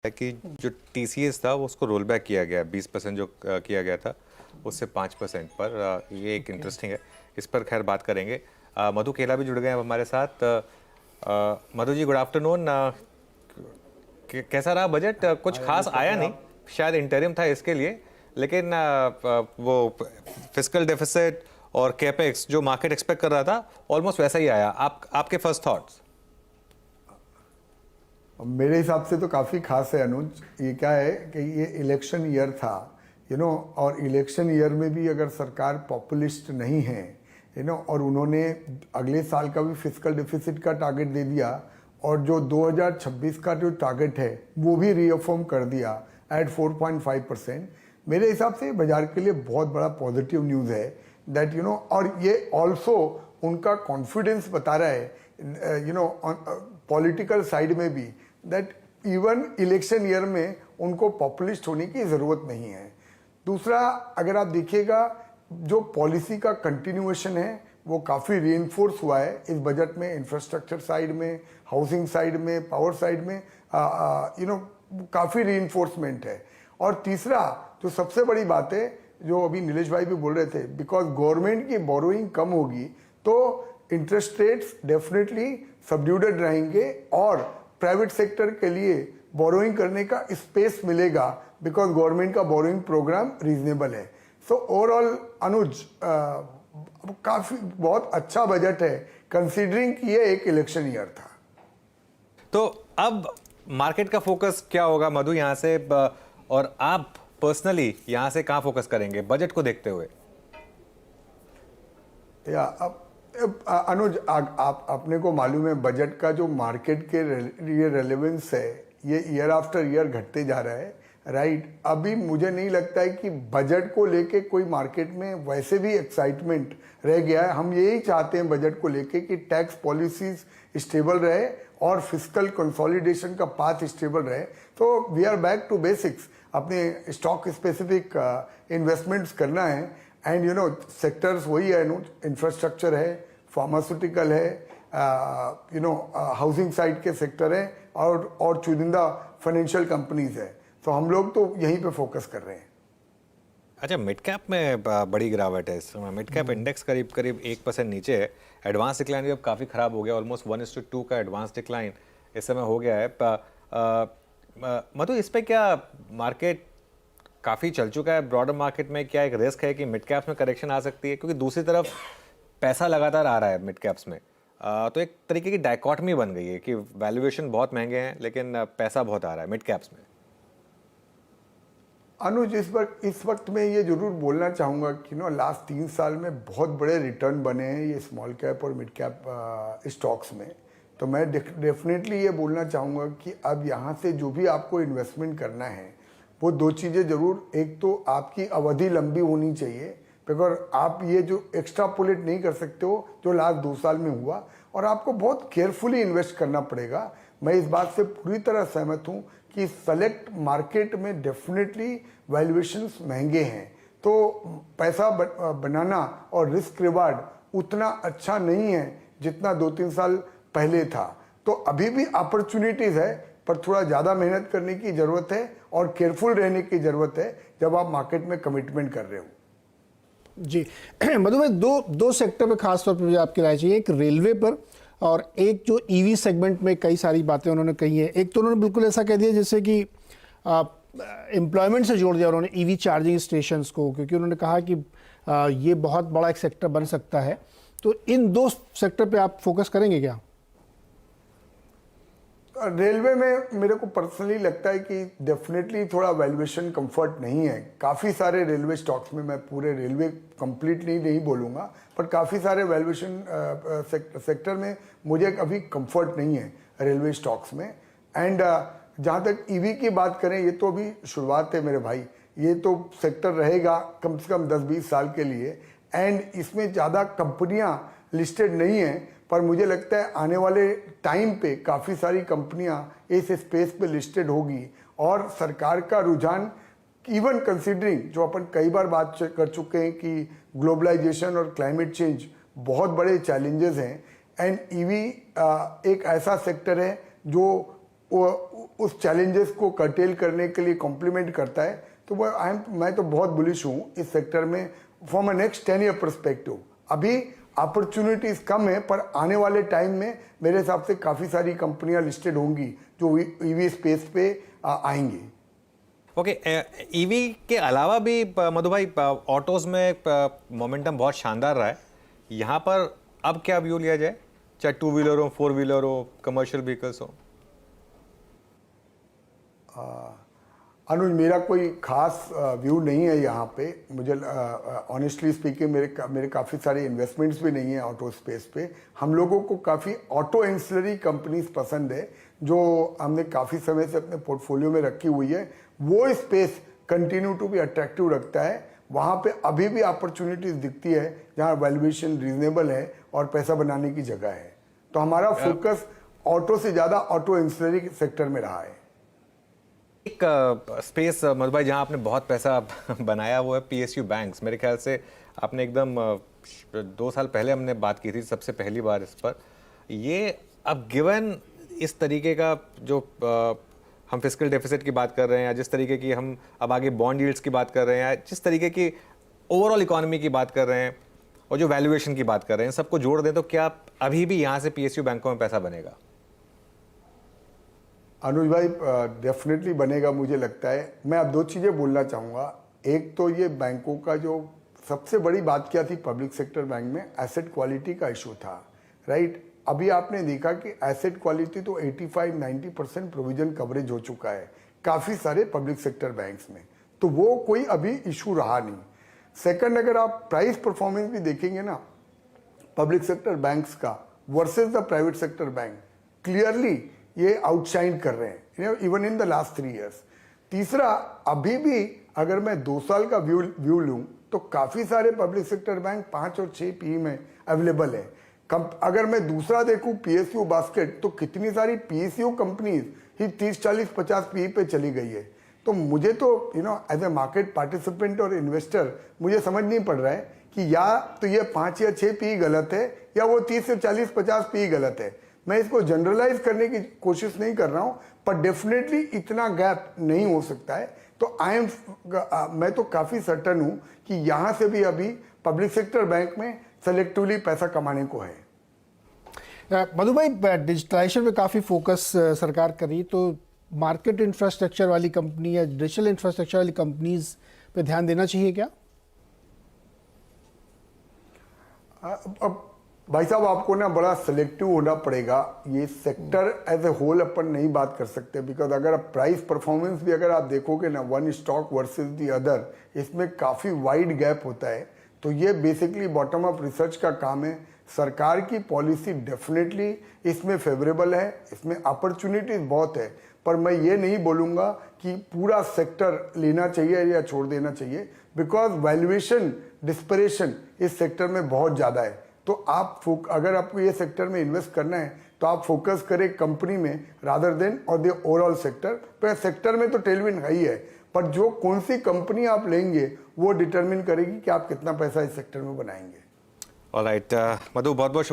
है कि जो टीसीएस था वो उसको रोल बैक किया गया 20% जो किया गया था उससे 5% पर ये एक इंटरेस्टिंग है। इस पर खैर बात करेंगे। मधु केला भी जुड़ गए हैं अब हमारे साथ। Madhu ji good afternoon. कैसा रहा बजट? कुछ हाय खास अनुज, कैसे आया हैं नहीं, आप? शायद इंटरिम था इसके लिए, लेकिन वो फिस्कल डेफिसिट और कैपेक्स जो मार्केट एक्सपेक्ट कर रहा था ऑलमोस्ट वैसा ही आया। आपके फर्स्ट थॉट्स? मेरे हिसाब से तो काफ़ी खास है अनुज। ये क्या है कि ये इलेक्शन ईयर था, और इलेक्शन ईयर में भी अगर सरकार पॉपुलिस्ट नहीं है, और उन्होंने अगले साल का भी फिस्कल डेफिसिट का टारगेट दे दिया और जो 2026 का जो टारगेट है वो भी रीअफर्म कर दिया एट 4.5%। मेरे हिसाब से बाजार के लिए बहुत बड़ा पॉजिटिव न्यूज़ है दैट और ये ऑल्सो उनका कॉन्फिडेंस बता रहा है पॉलिटिकल साइड में भी दैट इवन इलेक्शन ईयर में उनको पॉपुलिस्ट होने की ज़रूरत नहीं है। दूसरा, अगर आप देखिएगा जो पॉलिसी का कंटिन्यूएशन है वो काफ़ी रीइंफोर्स हुआ है इस बजट में, इंफ्रास्ट्रक्चर साइड में, हाउसिंग साइड में, पावर साइड में, काफ़ी रीइंफोर्समेंट है। और तीसरा जो सबसे बड़ी बात है, जो अभी नीलेश भाई भी बोल रहे थे, बिकॉज गवर्नमेंट की बोरोइंग कम होगी तो इंटरेस्ट रेट्स डेफिनेटली सबड्यूडेड रहेंगे और प्राइवेट सेक्टर के लिए बोरोइंग करने का स्पेस मिलेगा बिकॉज गवर्नमेंट का बोरोइंग प्रोग्राम रीजनेबल है। सो ओवरऑल अनुज, काफी बहुत अच्छा बजट है कंसीडरिंग कि ये एक इलेक्शन ईयर था। तो अब मार्केट का फोकस क्या होगा मधु यहाँ से, और आप पर्सनली यहाँ से कहाँ फोकस करेंगे बजट को देखते हुए? या अब अनुज, आप अपने को मालूम है बजट का जो मार्केट के लिए रेलेवेंस है ये ईयर आफ्टर ईयर घटते जा रहा है, राइट। अभी मुझे नहीं लगता है कि बजट को लेके कोई मार्केट में वैसे भी एक्साइटमेंट रह गया है। हम यही चाहते हैं बजट को लेके कि टैक्स पॉलिसीज स्टेबल रहे और फिस्कल कंसोलिडेशन का पाथ स्टेबल रहे। तो we are back to basics, अपने स्टॉक स्पेसिफिक इन्वेस्टमेंट्स करना है एंड सेक्टर्स वही है, इंफ्रास्ट्रक्चर है, फार्मास्यूटिकल है, हाउसिंग साइड के सेक्टर है और चुनिंदा फाइनेंशियल कंपनीज है। तो हम लोग तो यहीं पे फोकस कर रहे हैं। अच्छा, मिड कैप में बड़ी गिरावट है इस समय। मिड कैप इंडेक्स करीब करीब 1% नीचे है। एडवांस डिक्लाइन भी अब काफ़ी ख़राब हो गया, ऑलमोस्ट 1:2 का एडवांस डिक्लाइन इस समय हो गया है। मधु, इस पे क्या मार्केट काफ़ी चल चुका है ब्रॉडर मार्केट में, क्या एक रिस्क है कि मिड कैप्स में करेक्शन आ सकती है? क्योंकि दूसरी तरफ पैसा लगातार आ रहा है मिड कैप्स में, तो एक तरीके की डायकॉटमी बन गई है कि वैल्यूएशन बहुत महंगे हैं लेकिन पैसा बहुत आ रहा है मिड कैप्स में। अनुज, इस वक्त मैं ये जरूर बोलना चाहूँगा कि लास्ट 3 साल में बहुत बड़े रिटर्न बने हैं ये स्मॉल कैप और मिड कैप स्टॉक्स में। तो मैं डेफिनेटली ये बोलना चाहूँगा कि अब यहाँ से जो भी आपको इन्वेस्टमेंट करना है वो 2 चीज़ें ज़रूर, एक तो आपकी अवधि लंबी होनी चाहिए बिकॉज आप ये जो एक्स्ट्रापोलेट नहीं कर सकते हो जो लास्ट 2 साल में हुआ, और आपको बहुत केयरफुली इन्वेस्ट करना पड़ेगा। मैं इस बात से पूरी तरह सहमत हूँ कि सेलेक्ट मार्केट में डेफिनेटली वैल्यूएशंस महंगे हैं, तो पैसा बनाना और रिस्क रिवार्ड उतना अच्छा नहीं है जितना 2-3 साल पहले था। तो अभी भी अपॉर्चुनिटीज़ है पर थोड़ा ज़्यादा मेहनत करने की ज़रूरत है और केयरफुल रहने की ज़रूरत है जब आप मार्केट में कमिटमेंट कर रहे हो। जी मधु भाई, दो सेक्टर पे खास तौर पर मुझे आपकी राय चाहिए, एक रेलवे पर और एक जो ईवी सेगमेंट में कई सारी बातें उन्होंने कही हैं। एक तो उन्होंने बिल्कुल ऐसा कह दिया जैसे कि एम्प्लॉयमेंट से जोड़ दिया उन्होंने ईवी चार्जिंग स्टेशंस को, क्योंकि उन्होंने कहा कि ये बहुत बड़ा एक सेक्टर बन सकता है। तो इन 2 सेक्टर पे आप फोकस करेंगे क्या? रेलवे में मेरे को पर्सनली लगता है कि डेफिनेटली थोड़ा वैल्यूएशन कंफर्ट नहीं है। काफ़ी सारे रेलवे स्टॉक्स में, मैं पूरे रेलवे कंप्लीटली नहीं बोलूँगा, पर काफ़ी सारे वैल्यूएशन सेक्टर में मुझे अभी कंफर्ट नहीं है रेलवे स्टॉक्स में। एंड जहाँ तक ईवी की बात करें, ये तो अभी शुरुआत है मेरे भाई, ये तो सेक्टर रहेगा कम से कम 10-20 साल के लिए एंड इसमें ज़्यादा कंपनियाँ लिस्टेड नहीं हैं, पर मुझे लगता है आने वाले टाइम पे काफ़ी सारी कंपनियां इस स्पेस पे लिस्टेड होगी और सरकार का रुझान, इवन कंसीडरिंग जो अपन कई बार बात कर चुके हैं कि ग्लोबलाइजेशन और क्लाइमेट चेंज बहुत बड़े चैलेंजेस हैं एंड ईवी एक ऐसा सेक्टर है जो उस चैलेंजेस को कर्टेल करने के लिए कॉम्प्लीमेंट करता है, तो मैं तो बहुत बुलिश हूँ इस सेक्टर में from a next 10 year perspective. अभी अपॉर्चुनिटीज कम है, पर आने वाले टाइम में मेरे हिसाब से काफ़ी सारी कंपनियां लिस्टेड होंगी जो ईवी स्पेस पे आएंगी। ओके, ईवी के अलावा भी मधु भाई ऑटोज में मोमेंटम बहुत शानदार रहा है। यहाँ पर अब क्या व्यू लिया जाए, चाहे 2 व्हीलर हो, 4 व्हीलर हो, कमर्शियल व्हीकल्स हो? अनुज, मेरा कोई खास व्यू नहीं है यहाँ पे। मुझे ऑनेस्टली स्पीकिंग मेरे काफ़ी सारे इन्वेस्टमेंट्स भी नहीं है ऑटो स्पेस पे। हम लोगों को काफ़ी ऑटो एंसिलरी कंपनीज पसंद है जो हमने काफ़ी समय से अपने पोर्टफोलियो में रखी हुई है। वो space continue to be attractive रखता है। वहाँ पे अभी भी अपॉर्चुनिटीज दिखती है जहाँ वैल्यूएशन रीजनेबल है और पैसा बनाने की जगह है। तो हमारा फोकस ऑटो से ज़्यादा ऑटो एंसिलरी सेक्टर में रहा है। एक स्पेस मधु भाई जहाँ आपने बहुत पैसा बनाया वो है PSU बैंक्स। मेरे ख्याल से आपने एकदम 2 साल पहले हमने बात की थी सबसे पहली बार इस पर। ये अब गिवन इस तरीके का जो हम फिस्कल डेफिसिट की बात कर रहे हैं, या जिस तरीके की हम अब आगे बॉन्ड यील्ड्स की बात कर रहे हैं, या जिस तरीके की ओवरऑल इकोनॉमी की बात कर रहे हैं और जो वैल्यूएशन की बात कर रहे हैं, सबको जोड़ दें तो क्या अभी भी यहाँ से PSU बैंकों में पैसा बनेगा? अनुज भाई, डेफिनेटली बनेगा मुझे लगता है। मैं अब 2 चीज़ें बोलना चाहूँगा। एक तो ये बैंकों का जो सबसे बड़ी बात क्या थी पब्लिक सेक्टर बैंक में, एसेट क्वालिटी का इशू था, राइट। अभी आपने देखा कि एसेट क्वालिटी तो 85-90% प्रोविजन कवरेज हो चुका है काफ़ी सारे पब्लिक सेक्टर बैंक्स में, तो वो कोई अभी इशू रहा नहीं। सेकंड, अगर आप प्राइस परफॉर्मेंस भी देखेंगे ना पब्लिक सेक्टर बैंक्स का versus the private sector bank, clearly ये आउटशाइन कर रहे हैं even in the last 3 years. तीसरा, अभी भी अगर मैं 2 साल का व्यू लूँ तो काफ़ी सारे पब्लिक सेक्टर बैंक 5 और 6 PE में अवेलेबल है। अगर मैं दूसरा देखूँ PSU बास्केट, तो कितनी सारी PSU कंपनीज ही 30-40-50 PE पे चली गई है। तो मुझे तो एज ए मार्केट पार्टिसिपेंट और इन्वेस्टर मुझे समझ नहीं पड़ रहा है कि या तो ये 5 या 6 PE गलत है या वो 30 से 40-50 PE गलत है। मैं इसको जनरलाइज करने की कोशिश नहीं कर रहा हूं, पर डेफिनेटली इतना गैप नहीं हो सकता है। तो मैं तो काफ़ी सर्टन हूं कि यहां से भी अभी पब्लिक सेक्टर बैंक में सेलेक्टिवली पैसा कमाने को है। मधु भाई, डिजिटलाइजेशन पे काफ़ी फोकस सरकार कर रही है, तो मार्केट इंफ्रास्ट्रक्चर वाली कंपनी या डिजिटल इंफ्रास्ट्रक्चर वाली कंपनीज पे ध्यान देना चाहिए क्या? अब भाई साहब, आपको ना बड़ा सिलेक्टिव होना पड़ेगा। ये सेक्टर एज ए होल अपन नहीं बात कर सकते, बिकॉज अगर आप प्राइस परफॉर्मेंस भी अगर आप देखोगे ना one stock versus the other, इसमें काफ़ी वाइड गैप होता है। तो ये बेसिकली बॉटम अप रिसर्च का काम है। सरकार की पॉलिसी डेफिनेटली इसमें फेवरेबल है, इसमें अपॉर्चुनिटीज बहुत है, पर मैं ये नहीं बोलूँगा कि पूरा सेक्टर लेना चाहिए या छोड़ देना चाहिए, बिकॉज वैल्यूएशन डिस्परेशन इस सेक्टर में बहुत ज़्यादा है। तो अगर आपको ये सेक्टर में इन्वेस्ट करना है तो आप फोकस करें कंपनी में रादर देन और द ओवरऑल सेक्टर। पर सेक्टर में तो टेलविंड है ही है, पर जो कौन सी कंपनी आप लेंगे वो डिटरमिन करेगी कि आप कितना पैसा इस सेक्टर में बनाएंगे। ऑलराइट, मधु, बहुत बहुत